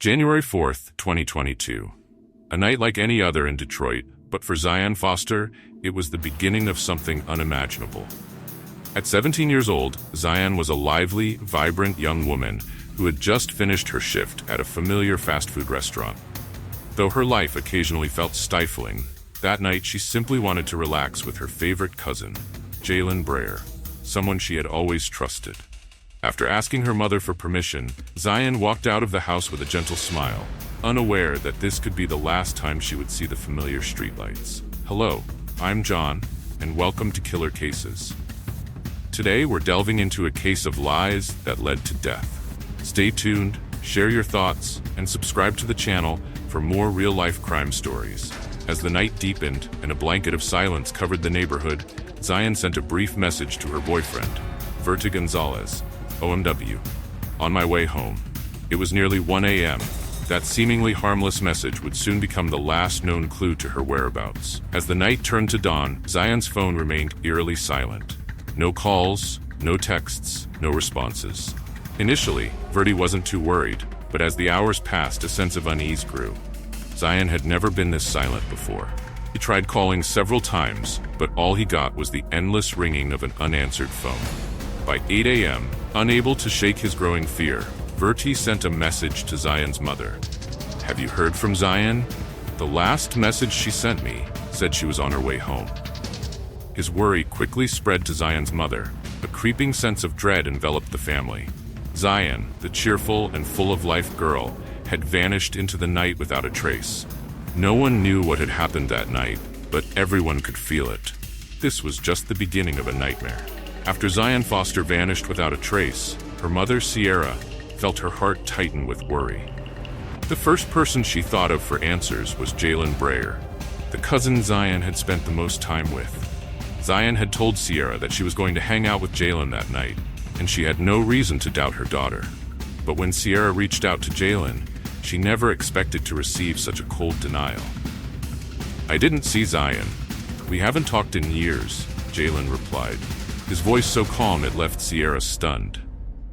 January 4th, 2022. A night like any other in Detroit, but for Zion Foster, it was the beginning of something unimaginable. At 17 years old, Zion was a lively, vibrant young woman who had just finished her shift at a familiar fast food restaurant. Though her life occasionally felt stifling, that night she simply wanted to relax with her favorite cousin, Jaylen Braier, someone she had always trusted. After asking her mother for permission, Zion walked out of the house with a gentle smile, unaware that this could be the last time she would see the familiar streetlights. Hello, I'm John, and welcome to Killer Cases. Today we're delving into a case of lies that led to death. Stay tuned, share your thoughts, and subscribe to the channel for more real-life crime stories. As the night deepened and a blanket of silence covered the neighborhood, Zion sent a brief message to her boyfriend, Verti Gonzalez, OMW. On my way home. It was nearly 1 a.m. That seemingly harmless message would soon become the last known clue to her whereabouts. As the night turned to dawn, Zion's phone remained eerily silent. No calls, no texts, no responses. Initially, Verti wasn't too worried, but as the hours passed, a sense of unease grew. Zion had never been this silent before. He tried calling several times, but all he got was the endless ringing of an unanswered phone. By 8 a.m., unable to shake his growing fear, Verti sent a message to Zion's mother. "Have you heard from Zion? The last message she sent me said she was on her way home." His worry quickly spread to Zion's mother. A creeping sense of dread enveloped the family. Zion, the cheerful and full-of-life girl, had vanished into the night without a trace. No one knew what had happened that night, but everyone could feel it. This was just the beginning of a nightmare. After Zion Foster vanished without a trace, her mother, Sierra, felt her heart tighten with worry. The first person she thought of for answers was Jaylen Braier, the cousin Zion had spent the most time with. Zion had told Sierra that she was going to hang out with Jaylen that night, and she had no reason to doubt her daughter. But when Sierra reached out to Jaylen, she never expected to receive such a cold denial. "I didn't see Zion. We haven't talked in years," Jaylen replied, his voice so calm it left Sierra stunned.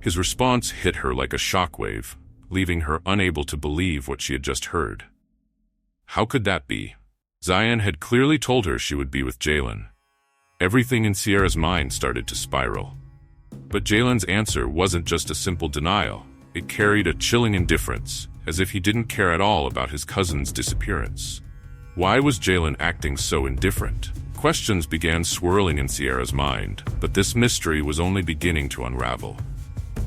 His response hit her like a shockwave, leaving her unable to believe what she had just heard. How could that be? Zion had clearly told her she would be with Jaylen. Everything in Sierra's mind started to spiral. But Jaylen's answer wasn't just a simple denial. It carried a chilling indifference, as if he didn't care at all about his cousin's disappearance. Why was Jaylen acting so indifferent? Questions began swirling in Sierra's mind, but this mystery was only beginning to unravel.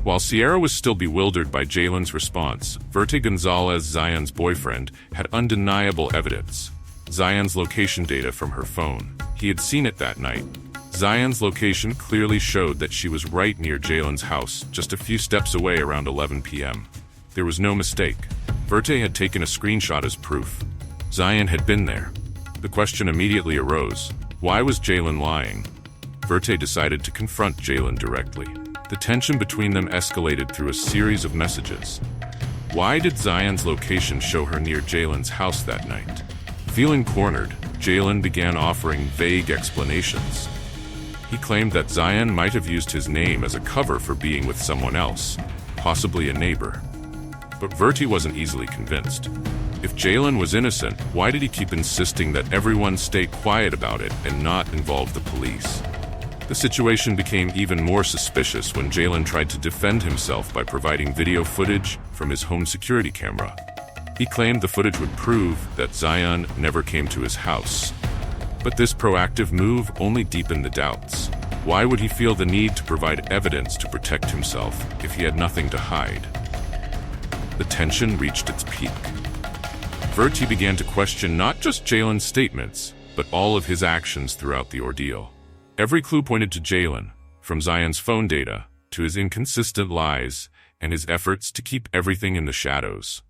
While Sierra was still bewildered by Jaylen's response, Verti Gonzalez, Zion's boyfriend, had undeniable evidence. Zion's location data from her phone. He had seen it that night. Zion's location clearly showed that she was right near Jaylen's house, just a few steps away around 11 p.m. There was no mistake. Verti had taken a screenshot as proof. Zion had been there. The question immediately arose. Why was Jaylen lying? Verti decided to confront Jaylen directly. The tension between them escalated through a series of messages. Why did Zion's location show her near Jaylen's house that night? Feeling cornered, Jaylen began offering vague explanations. He claimed that Zion might have used his name as a cover for being with someone else, possibly a neighbor. But Verti wasn't easily convinced. If Jaylen was innocent, why did he keep insisting that everyone stay quiet about it and not involve the police? The situation became even more suspicious when Jaylen tried to defend himself by providing video footage from his home security camera. He claimed the footage would prove that Zion never came to his house. But this proactive move only deepened the doubts. Why would he feel the need to provide evidence to protect himself if he had nothing to hide? The tension reached its peak. Verti began to question not just Jaylen's statements, but all of his actions throughout the ordeal. Every clue pointed to Jaylen, from Zion's phone data to his inconsistent lies and his efforts to keep everything in the shadows.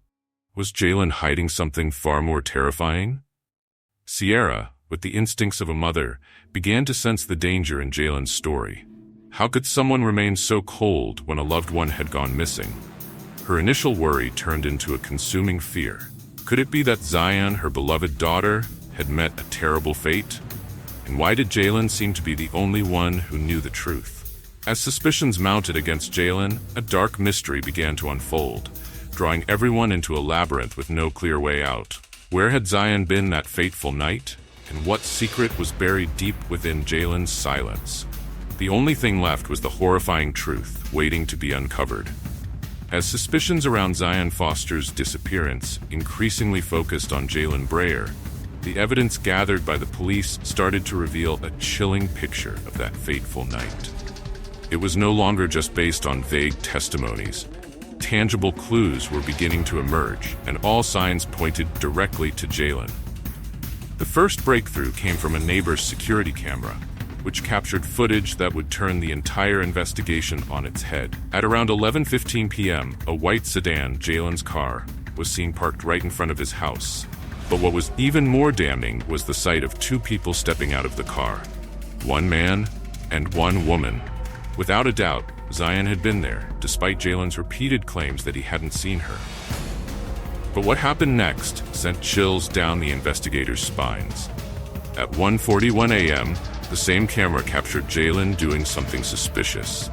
Was Jaylen hiding something far more terrifying? Sierra, with the instincts of a mother, began to sense the danger in Jaylen's story. How could someone remain so cold when a loved one had gone missing? Her initial worry turned into a consuming fear. Could it be that Zion, her beloved daughter, had met a terrible fate? And why did Jaylen seem to be the only one who knew the truth? As suspicions mounted against Jaylen, a dark mystery began to unfold. drawing everyone into a labyrinth with no clear way out. Where had Zion been that fateful night? And what secret was buried deep within Jaylen's silence? The only thing left was the horrifying truth, waiting to be uncovered. As suspicions around Zion Foster's disappearance increasingly focused on Jaylen Braier, the evidence gathered by the police started to reveal a chilling picture of that fateful night. It was no longer just based on vague testimonies. Tangible clues were beginning to emerge, and all signs pointed directly to Jaylen. The first breakthrough came from a neighbor's security camera, which captured footage that would turn the entire investigation on its head. At around 11:15 p.m., a white sedan, Jaylen's car, was seen parked right in front of his house. But what was even more damning was the sight of two people stepping out of the car. One man and one woman. Without a doubt, Zion had been there, despite Jaylen's repeated claims that he hadn't seen her. But what happened next sent chills down the investigators' spines. At 1:41 a.m., the same camera captured Jaylen doing something suspicious.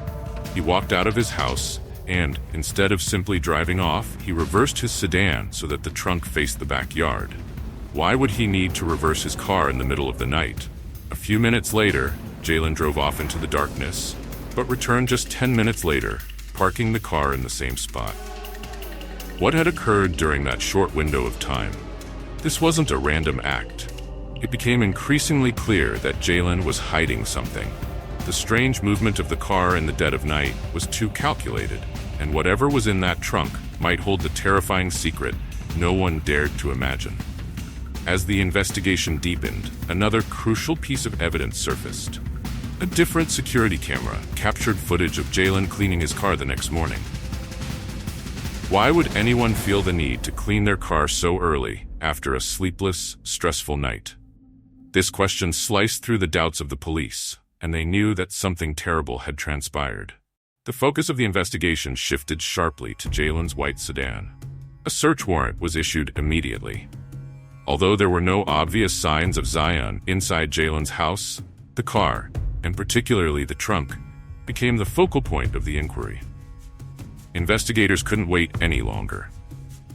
He walked out of his house, and instead of simply driving off, he reversed his sedan so that the trunk faced the backyard. Why would he need to reverse his car in the middle of the night? A few minutes later, Jaylen drove off into the darkness, but returned just 10 minutes later, parking the car in the same spot. What had occurred during that short window of time? This wasn't a random act. It became increasingly clear that Jaylen was hiding something. The strange movement of the car in the dead of night was too calculated, and whatever was in that trunk might hold the terrifying secret no one dared to imagine. As the investigation deepened, another crucial piece of evidence surfaced. A different security camera captured footage of Jaylen cleaning his car the next morning. Why would anyone feel the need to clean their car so early after a sleepless, stressful night? This question sliced through the doubts of the police, and they knew that something terrible had transpired. The focus of the investigation shifted sharply to Jaylen's white sedan. A search warrant was issued immediately. Although there were no obvious signs of Zion inside Jaylen's house, the car, and particularly the trunk, became the focal point of the inquiry. Investigators couldn't wait any longer.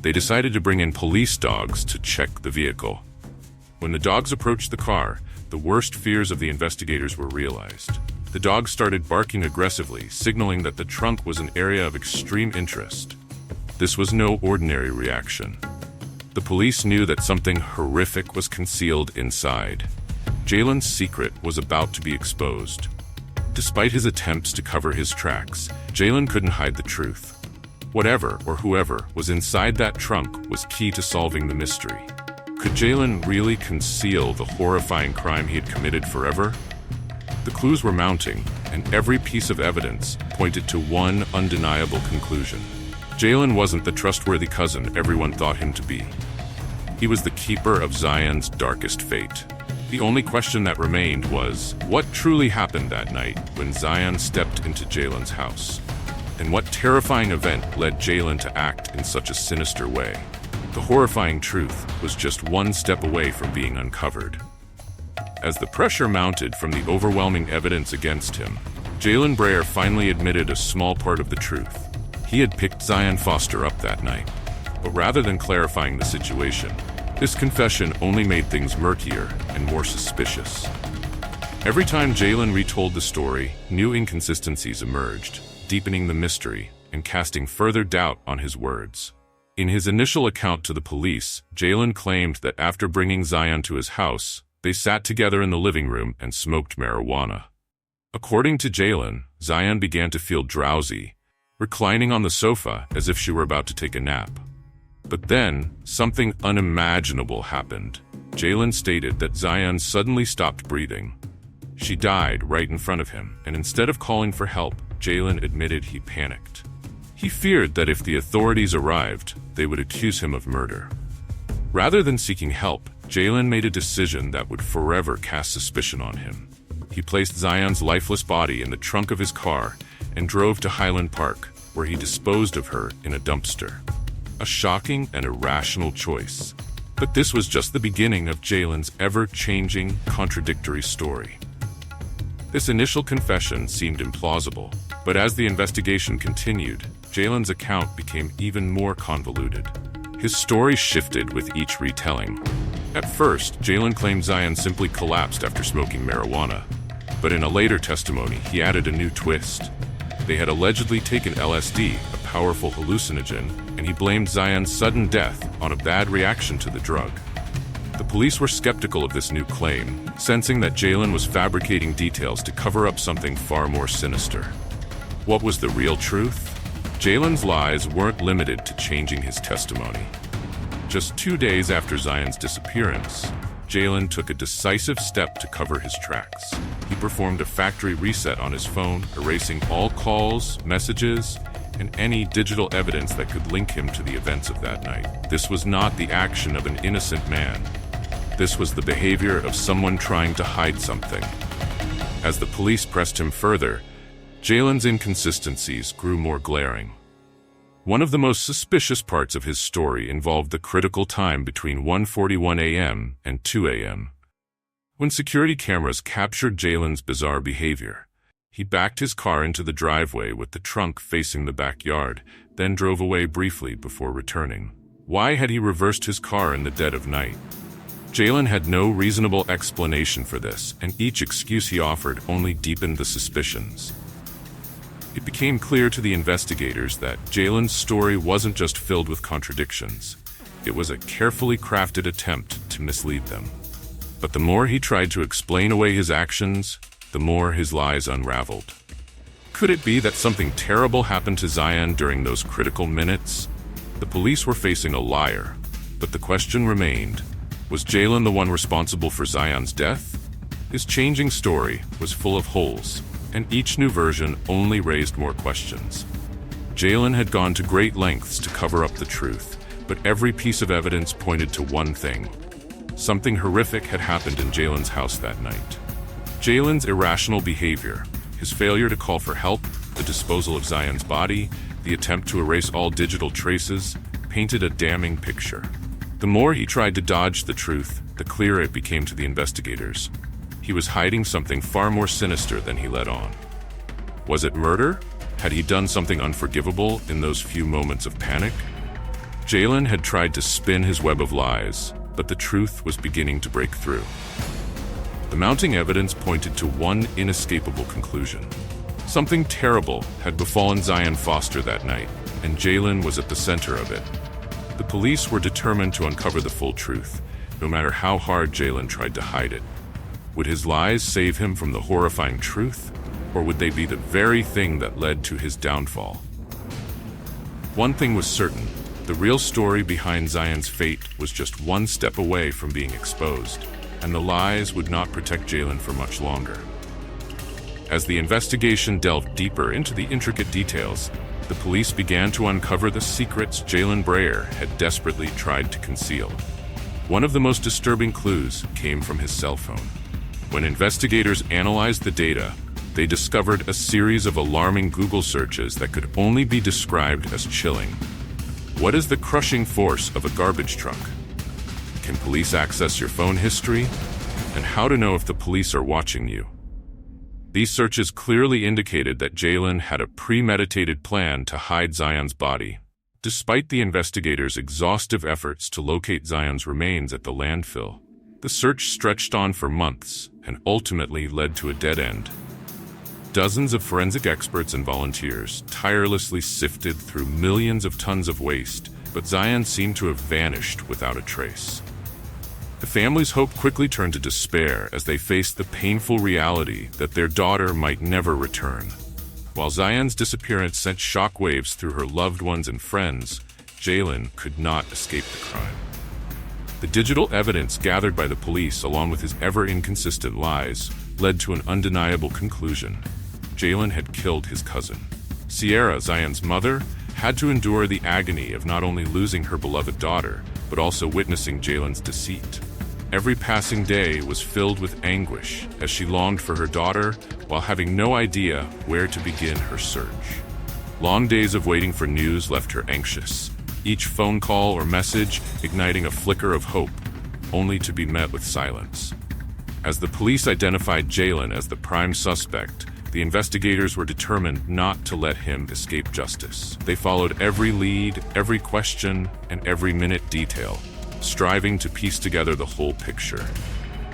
They decided to bring in police dogs to check the vehicle. When the dogs approached the car, the worst fears of the investigators were realized. The dogs started barking aggressively, signaling that the trunk was an area of extreme interest. This was no ordinary reaction. The police knew that something horrific was concealed inside. Jaylen's secret was about to be exposed. Despite his attempts to cover his tracks, Jaylen couldn't hide the truth. Whatever or whoever was inside that trunk was key to solving the mystery. Could Jaylen really conceal the horrifying crime he had committed forever? The clues were mounting, and every piece of evidence pointed to one undeniable conclusion. Jaylen wasn't the trustworthy cousin everyone thought him to be. He was the keeper of Zion's darkest fate. The only question that remained was, what truly happened that night when Zion stepped into Jaylen's house? And what terrifying event led Jaylen to act in such a sinister way? The horrifying truth was just one step away from being uncovered. As the pressure mounted from the overwhelming evidence against him, Jaylen Braier finally admitted a small part of the truth. He had picked Zion Foster up that night. But rather than clarifying the situation, this confession only made things murkier and more suspicious. Every time Jaylen retold the story, new inconsistencies emerged, deepening the mystery and casting further doubt on his words. In his initial account to the police, Jaylen claimed that after bringing Zion to his house, they sat together in the living room and smoked marijuana. According to Jaylen, Zion began to feel drowsy, reclining on the sofa as if she were about to take a nap. But then, something unimaginable happened. Jaylen stated that Zion suddenly stopped breathing. She died right in front of him, and instead of calling for help, Jaylen admitted he panicked. He feared that if the authorities arrived, they would accuse him of murder. Rather than seeking help, Jaylen made a decision that would forever cast suspicion on him. He placed Zion's lifeless body in the trunk of his car and drove to Highland Park, where he disposed of her in a dumpster. A shocking and irrational choice. But this was just the beginning of Jaylen's ever-changing, contradictory story. This initial confession seemed implausible, but as the investigation continued, Jaylen's account became even more convoluted. His story shifted with each retelling. At first, Jaylen claimed Zion simply collapsed after smoking marijuana. But in a later testimony, he added a new twist. They had allegedly taken LSD, a powerful hallucinogen, and he blamed Zion's sudden death on a bad reaction to the drug. The police were skeptical of this new claim, sensing that Jaylen was fabricating details to cover up something far more sinister. What was the real truth? Jaylen's lies weren't limited to changing his testimony. Just 2 days after Zion's disappearance, Jaylen took a decisive step to cover his tracks. He performed a factory reset on his phone, erasing all calls, messages, and any digital evidence that could link him to the events of that night. This was not the action of an innocent man. This was the behavior of someone trying to hide something. As the police pressed him further, Jaylen's inconsistencies grew more glaring. One of the most suspicious parts of his story involved the critical time between 1:41 a.m. and 2 a.m. When security cameras captured Jaylen's bizarre behavior, he backed his car into the driveway with the trunk facing the backyard, then drove away briefly before returning. Why had he reversed his car in the dead of night? Jaylen had no reasonable explanation for this, and each excuse he offered only deepened the suspicions. It became clear to the investigators that Jaylen's story wasn't just filled with contradictions. It was a carefully crafted attempt to mislead them. But the more he tried to explain away his actions, the more his lies unraveled. Could it be that something terrible happened to Zion during those critical minutes? The police were facing a liar, but the question remained, was Jaylen the one responsible for Zion's death? His changing story was full of holes, and each new version only raised more questions. Jaylen had gone to great lengths to cover up the truth, but every piece of evidence pointed to one thing. Something horrific had happened in Jaylen's house that night. Jaylen's irrational behavior, his failure to call for help, the disposal of Zion's body, the attempt to erase all digital traces, painted a damning picture. The more he tried to dodge the truth, the clearer it became to the investigators. He was hiding something far more sinister than he let on. Was it murder? Had he done something unforgivable in those few moments of panic? Jaylen had tried to spin his web of lies, but the truth was beginning to break through. The mounting evidence pointed to one inescapable conclusion. Something terrible had befallen Zion Foster that night, and Jaylen was at the center of it. The police were determined to uncover the full truth, no matter how hard Jaylen tried to hide it. Would his lies save him from the horrifying truth, or would they be the very thing that led to his downfall? One thing was certain, the real story behind Zion's fate was just one step away from being exposed, and the lies would not protect Jaylen for much longer. As the investigation delved deeper into the intricate details, the police began to uncover the secrets Jaylen Braier had desperately tried to conceal. One of the most disturbing clues came from his cell phone. When investigators analyzed the data, they discovered a series of alarming Google searches that could only be described as chilling. What is the crushing force of a garbage truck? Can police access your phone history? And how to know if the police are watching you? These searches clearly indicated that Jaylen had a premeditated plan to hide Zion's body. Despite the investigators' exhaustive efforts to locate Zion's remains at the landfill, the search stretched on for months and ultimately led to a dead end. Dozens of forensic experts and volunteers tirelessly sifted through millions of tons of waste, but Zion seemed to have vanished without a trace. The family's hope quickly turned to despair as they faced the painful reality that their daughter might never return. While Zion's disappearance sent shockwaves through her loved ones and friends, Jaylen could not escape the crime. The digital evidence gathered by the police, along with his ever-inconsistent lies, led to an undeniable conclusion. Jaylen had killed his cousin. Sierra, Zion's mother, had to endure the agony of not only losing her beloved daughter, but also witnessing Jaylen's deceit. Every passing day was filled with anguish as she longed for her daughter while having no idea where to begin her search. Long days of waiting for news left her anxious, each phone call or message igniting a flicker of hope, only to be met with silence. As the police identified Jaylen as the prime suspect, the investigators were determined not to let him escape justice. They followed every lead, every question, and every minute detail, striving to piece together the whole picture.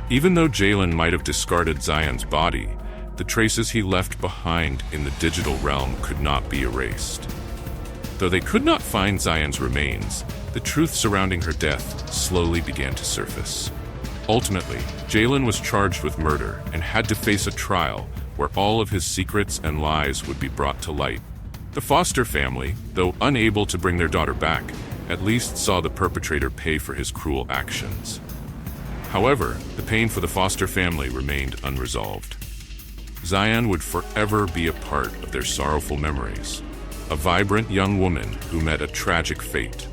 Even though Jaylen might have discarded Zion's body, the traces he left behind in the digital realm could not be erased. Though they could not find Zion's remains, the truth surrounding her death slowly began to surface. Ultimately, Jaylen was charged with murder and had to face a trial where all of his secrets and lies would be brought to light. The Foster family, though unable to bring their daughter back, at least saw the perpetrator pay for his cruel actions. However, the pain for the Foster family remained unresolved. Zion would forever be a part of their sorrowful memories, a vibrant young woman who met a tragic fate.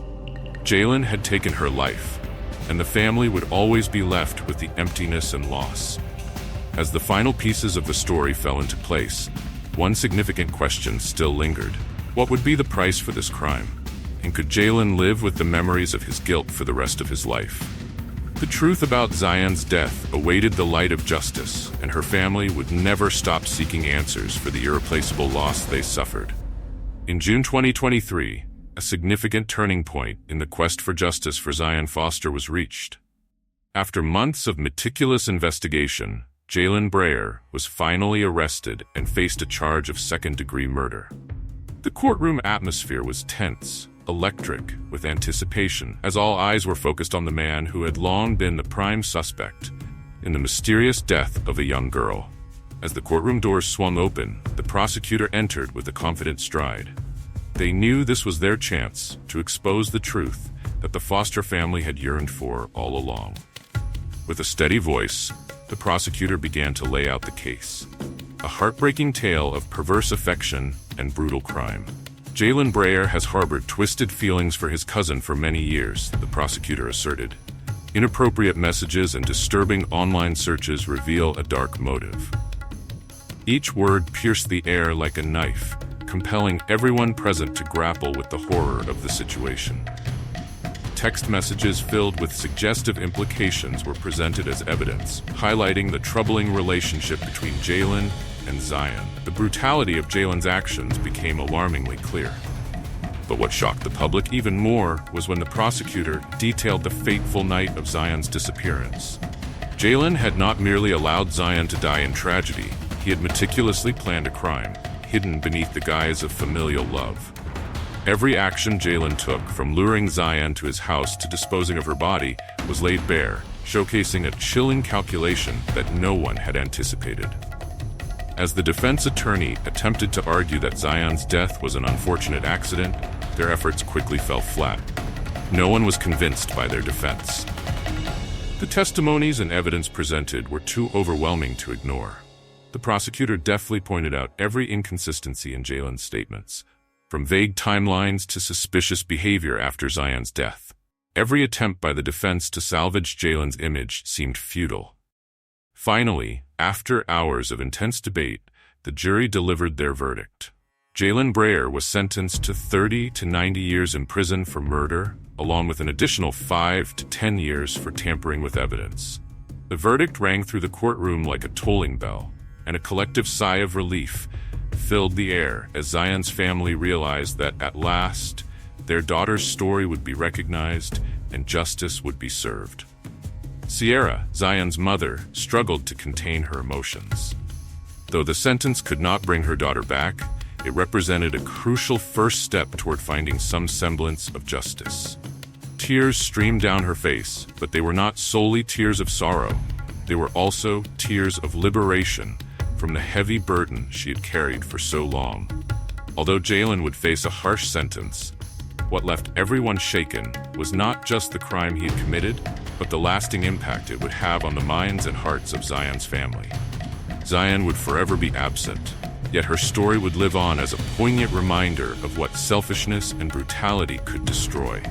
Jaylen had taken her life, and the family would always be left with the emptiness and loss. As the final pieces of the story fell into place, one significant question still lingered. What would be the price for this crime? And could Jaylen live with the memories of his guilt for the rest of his life? The truth about Zion's death awaited the light of justice, and her family would never stop seeking answers for the irreplaceable loss they suffered. In June 2023, a significant turning point in the quest for justice for Zion Foster was reached. After months of meticulous investigation, Jaylen Braier was finally arrested and faced a charge of second-degree murder. The courtroom atmosphere was tense, electric with anticipation, as all eyes were focused on the man who had long been the prime suspect in the mysterious death of a young girl. As the courtroom doors swung open, the prosecutor entered with a confident stride. They knew this was their chance to expose the truth that the Foster family had yearned for all along. With a steady voice, the prosecutor began to lay out the case. A heartbreaking tale of perverse affection and brutal crime. Jaylen Braier has harbored twisted feelings for his cousin for many years, the prosecutor asserted. Inappropriate messages and disturbing online searches reveal a dark motive. Each word pierced the air like a knife, compelling everyone present to grapple with the horror of the situation. Text messages filled with suggestive implications were presented as evidence, highlighting the troubling relationship between Jaylen and Zion. The brutality of Jaylen's actions became alarmingly clear. But what shocked the public even more was when the prosecutor detailed the fateful night of Zion's disappearance. Jaylen had not merely allowed Zion to die in tragedy, he had meticulously planned a crime, hidden beneath the guise of familial love. Every action Jaylen took, from luring Zion to his house to disposing of her body, was laid bare, showcasing a chilling calculation that no one had anticipated. As the defense attorney attempted to argue that Zion's death was an unfortunate accident, their efforts quickly fell flat. No one was convinced by their defense. The testimonies and evidence presented were too overwhelming to ignore. The prosecutor deftly pointed out every inconsistency in Jaylen's statements, from vague timelines to suspicious behavior after Zion's death. Every attempt by the defense to salvage Jaylen's image seemed futile. Finally, after hours of intense debate, the jury delivered their verdict. Jaylen Braier was sentenced to 30 to 90 years in prison for murder, along with an additional 5 to 10 years for tampering with evidence. The verdict rang through the courtroom like a tolling bell, and a collective sigh of relief filled the air as Zion's family realized that at last, their daughter's story would be recognized and justice would be served. Sierra, Zion's mother, struggled to contain her emotions. Though the sentence could not bring her daughter back, it represented a crucial first step toward finding some semblance of justice. Tears streamed down her face, but they were not solely tears of sorrow. They were also tears of liberation from the heavy burden she had carried for so long. Although Jaylen would face a harsh sentence, what left everyone shaken was not just the crime he had committed, but the lasting impact it would have on the minds and hearts of Zion's family. Zion would forever be absent, yet her story would live on as a poignant reminder of what selfishness and brutality could destroy.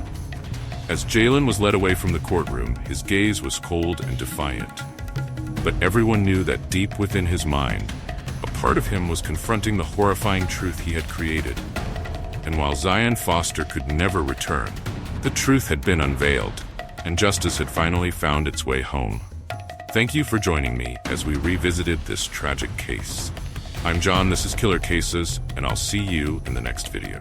As Jaylen was led away from the courtroom, his gaze was cold and defiant. But everyone knew that deep within his mind, a part of him was confronting the horrifying truth he had created. And while Zion Foster could never return, the truth had been unveiled, and justice had finally found its way home. Thank you for joining me as we revisited this tragic case. I'm John, this is Killer Cases, and I'll see you in the next video.